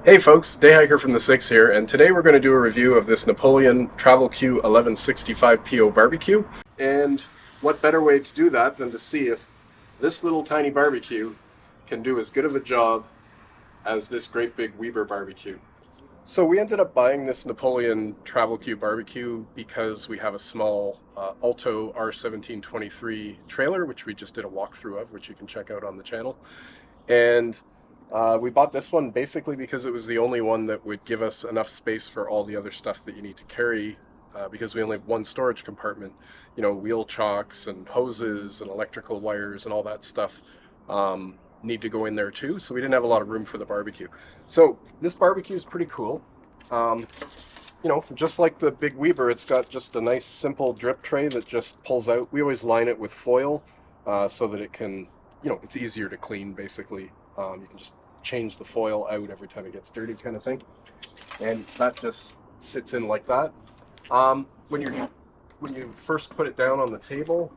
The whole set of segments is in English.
Hey folks, Day Hiker from the 6 here, and today we're going to do a review of this Napoleon Travel Q 1165PO BBQ. And what better way to do that than to see if this little tiny barbecue can do as good of a job as this great big Weber barbecue. So we ended up buying this Napoleon Travel Q barbecue because we have a small Alto R1723 trailer, which we just did a walkthrough of, which you can check out on the channel. And we bought this one basically because it was the only one that would give us enough space for all the other stuff that you need to carry, because we only have one storage compartment. You know, wheel chocks and hoses and electrical wires and all that stuff need to go in there too. So we didn't have a lot of room for the barbecue. So this barbecue is pretty cool. You know, just like the big Weber, it's got just a nice simple drip tray that just pulls out. We always line it with foil so that it can, you know, it's easier to clean basically. You can just change the foil out every time it gets dirty, kind of thing. And that just sits in like that. When you first put it down on the table,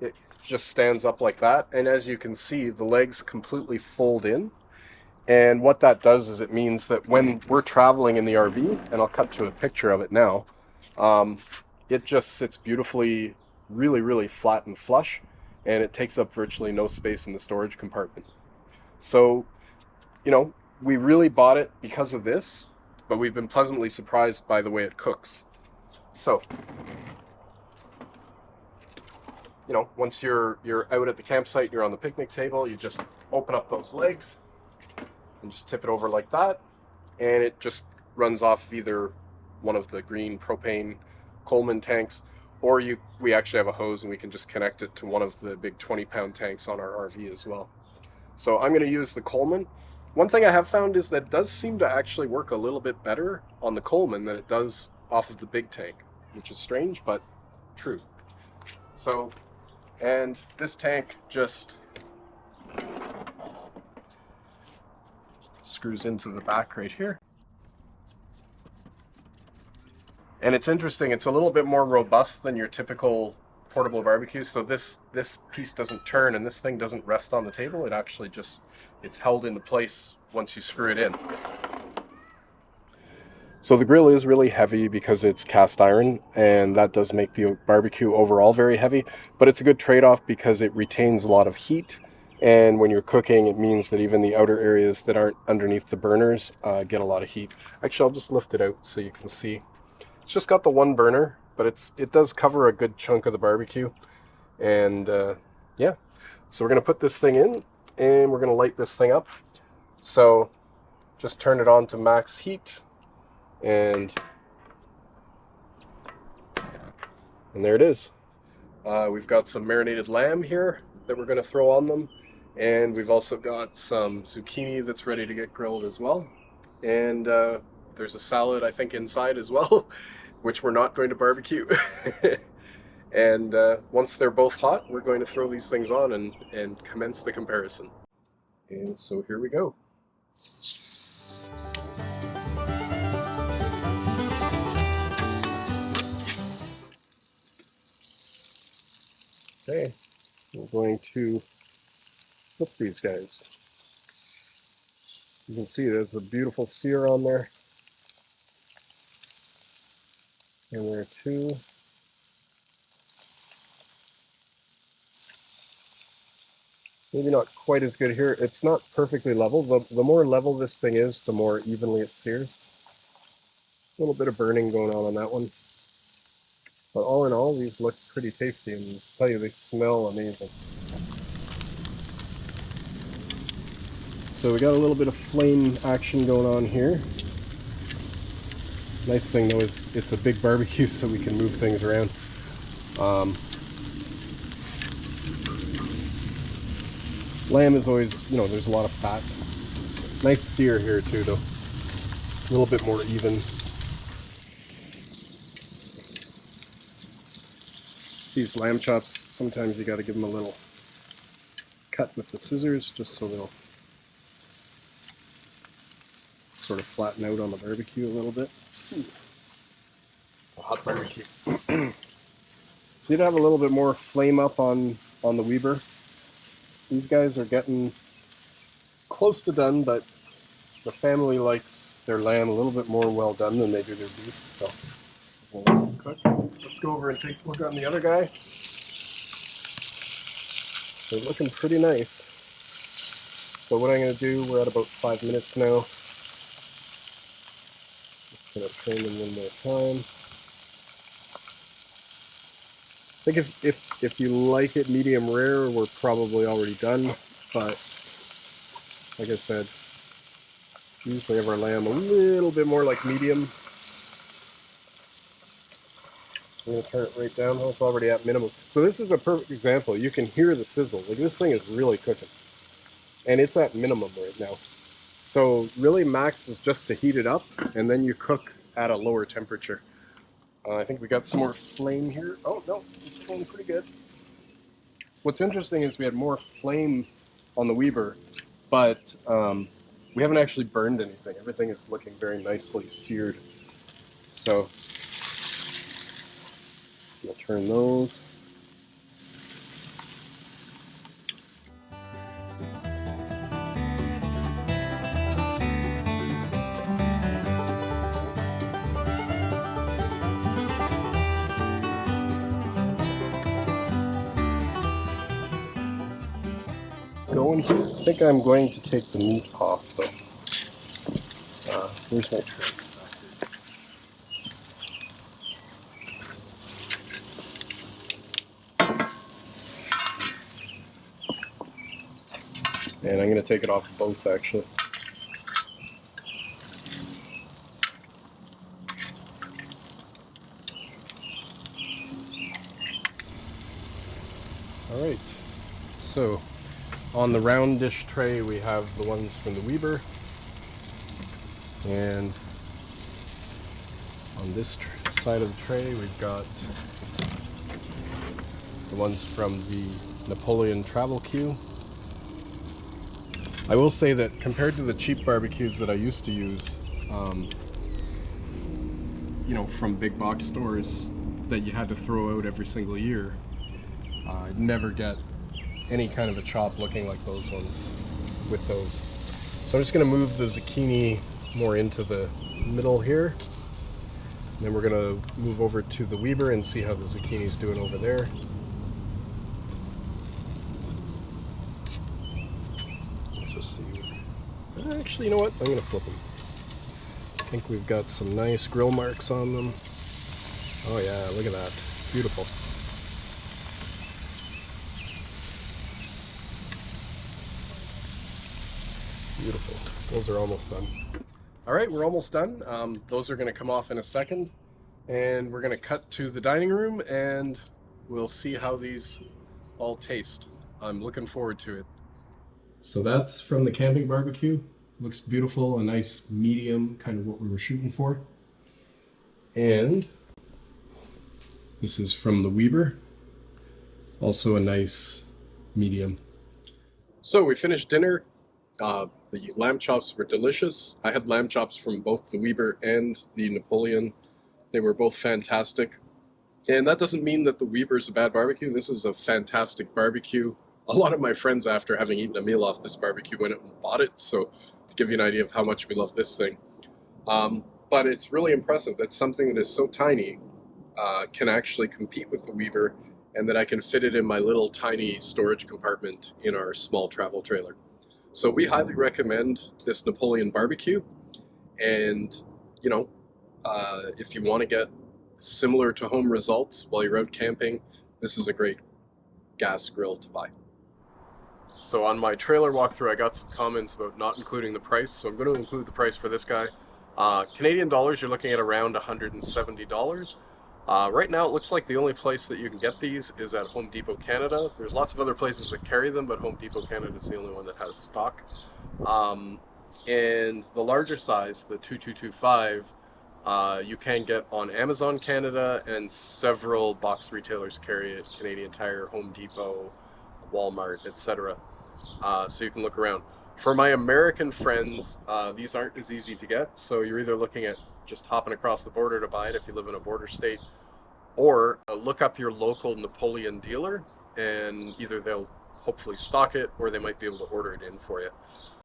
it just stands up like that. And as you can see, the legs completely fold in. And what that does is it means that when we're traveling in the RV, and I'll cut to a picture of it now, it just sits beautifully, really flat and flush. And it takes up virtually no space in the storage compartment. So, you know, we really bought it because of this, but we've been pleasantly surprised by the way it cooks. So, you know, once you're out at the campsite, you're on the picnic table, you just open up those legs and just tip it over like that, and it just runs off either one of the green propane Coleman tanks, or we actually have a hose and we can just connect it to one of the big 20-pound tanks on our RV as well. So I'm going to use the Coleman. One thing I have found is that it does seem to actually work a little bit better on the Coleman than it does off of the big tank, which is strange, but true. So, and this tank just screws into the back right here. And it's interesting, it's a little bit more robust than your typical portable barbecue. So this piece doesn't turn and this thing doesn't rest on the table. It actually just, it's held into place once you screw it in. So the grill is really heavy because it's cast iron, and that does make the barbecue overall very heavy, but it's a good trade-off because it retains a lot of heat. And when you're cooking, it means that even the outer areas that aren't underneath the burners get a lot of heat. Actually, I'll just lift it out so you can see. It's just got the one burner, but it does cover a good chunk of the barbecue. And yeah, so we're going to put this thing in and we're going to light this thing up. So just turn it on to max heat, and there it is. We've got some marinated lamb here that we're going to throw on them, and we've also got some zucchini that's ready to get grilled as well. And there's a salad, I think, inside as well, which we're not going to barbecue. And once they're both hot, we're going to throw these things on and commence the comparison. And so here we go. Okay, we're going to flip these guys. You can see there's a beautiful sear on there. And there are two. Maybe not quite as good here. It's not perfectly level. The more level this thing is, the more evenly it sears. A little bit of burning going on that one. But all in all, these look pretty tasty, and I'll tell you, they smell amazing. So we got a little bit of flame action going on here. Nice thing though is it's a big barbecue, so we can move things around. Lamb is always, you know, there's a lot of fat. Nice sear here too though. A little bit more even. These lamb chops, sometimes you got to give them a little cut with the scissors just so they'll sort of flatten out on the barbecue a little bit. A hot barbecue. Did have a little bit more flame up on the Weber. These guys are getting close to done, but The family likes their lamb a little bit more well done than they do their beef, so we'll let them cook. Let's go over and take a look on the other guy. They're looking pretty nice. So what I'm going to do, we're at about 5 minutes now. Just going to turn them one more time. I think if you like it medium rare, we're probably already done, but like I said, usually have our lamb a little bit more like medium. I'm going to turn it right down. It's already at minimum. So this is a perfect example. You can hear the sizzle. Like, this thing is really cooking. And it's at minimum right now. So really max is just to heat it up, and then you cook at a lower temperature. I think we got some more flame here. Oh, no, it's going pretty good. What's interesting is we had more flame on the Weber, but we haven't actually burned anything. Everything is looking very nicely seared. So we'll turn those. Going here. I think I'm going to take the meat off though. Here's my tray. And I'm going to take it off both actually. Alright, so on the round dish tray we have the ones from the Weber, and on this side of the tray we've got the ones from the Napoleon Travel Q. I will say that compared to the cheap barbecues that I used to use, you know, from big box stores that you had to throw out every single year, I'd never get any kind of a chop looking like those ones with those. So I'm just going to move the zucchini more into the middle here. And then we're going to move over to the Weber and see how the zucchini's doing over there. Let's just see. Actually, you know what? I'm going to flip them. I think we've got some nice grill marks on them. Oh yeah, look at that. Beautiful. Beautiful. Those are almost done. All right, we're almost done. Those are going to come off in a second, and we're going to cut to the dining room, and we'll see how these all taste. I'm looking forward to it. So that's from the camping barbecue. Looks beautiful, a nice medium, kind of what we were shooting for. And this is from the Weber, also a nice medium. So we finished dinner. The lamb chops were delicious. I had lamb chops from both the Weber and the Napoleon. They were both fantastic. And that doesn't mean that the Weber is a bad barbecue. This is a fantastic barbecue. A lot of my friends, after having eaten a meal off this barbecue, went out and bought it. So to give you an idea of how much we love this thing. But it's really impressive that something that is so tiny can actually compete with the Weber, and that I can fit it in my little tiny storage compartment in our small travel trailer. So we highly recommend this Napoleon barbecue, and you know, if you want to get similar to home results while you're out camping, this is a great gas grill to buy. So on my trailer walkthrough, I got some comments about not including the price, so I'm going to include the price for this guy. Canadian dollars, you're looking at around $170. Right now it looks like the only place that you can get these is at Home Depot Canada. There's lots of other places that carry them, but Home Depot Canada is the only one that has stock. And the larger size, the 2225, you can get on Amazon Canada, and several box retailers carry it, Canadian Tire, Home Depot, Walmart, etc. So you can look around. For my American friends, these aren't as easy to get, so you're either looking at just hopping across the border to buy it if you live in a border state, or look up your local Napoleon dealer, and either they'll hopefully stock it, or they might be able to order it in for you.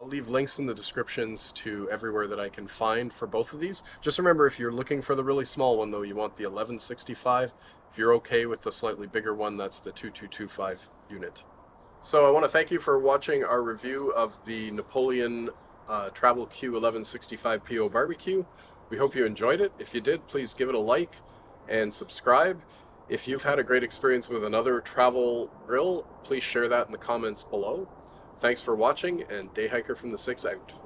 I'll leave links in the descriptions to everywhere that I can find for both of these. Just remember, if you're looking for the really small one though, you want the 1165. If you're okay with the slightly bigger one, that's the 2225 unit. So I want to thank you for watching our review of the Napoleon Travel Q 1165PO BBQ. We hope you enjoyed it. If you did, please give it a like and subscribe. If you've had a great experience with another travel grill, please share that in the comments below. Thanks for watching, and Day Hiker from the 6 out.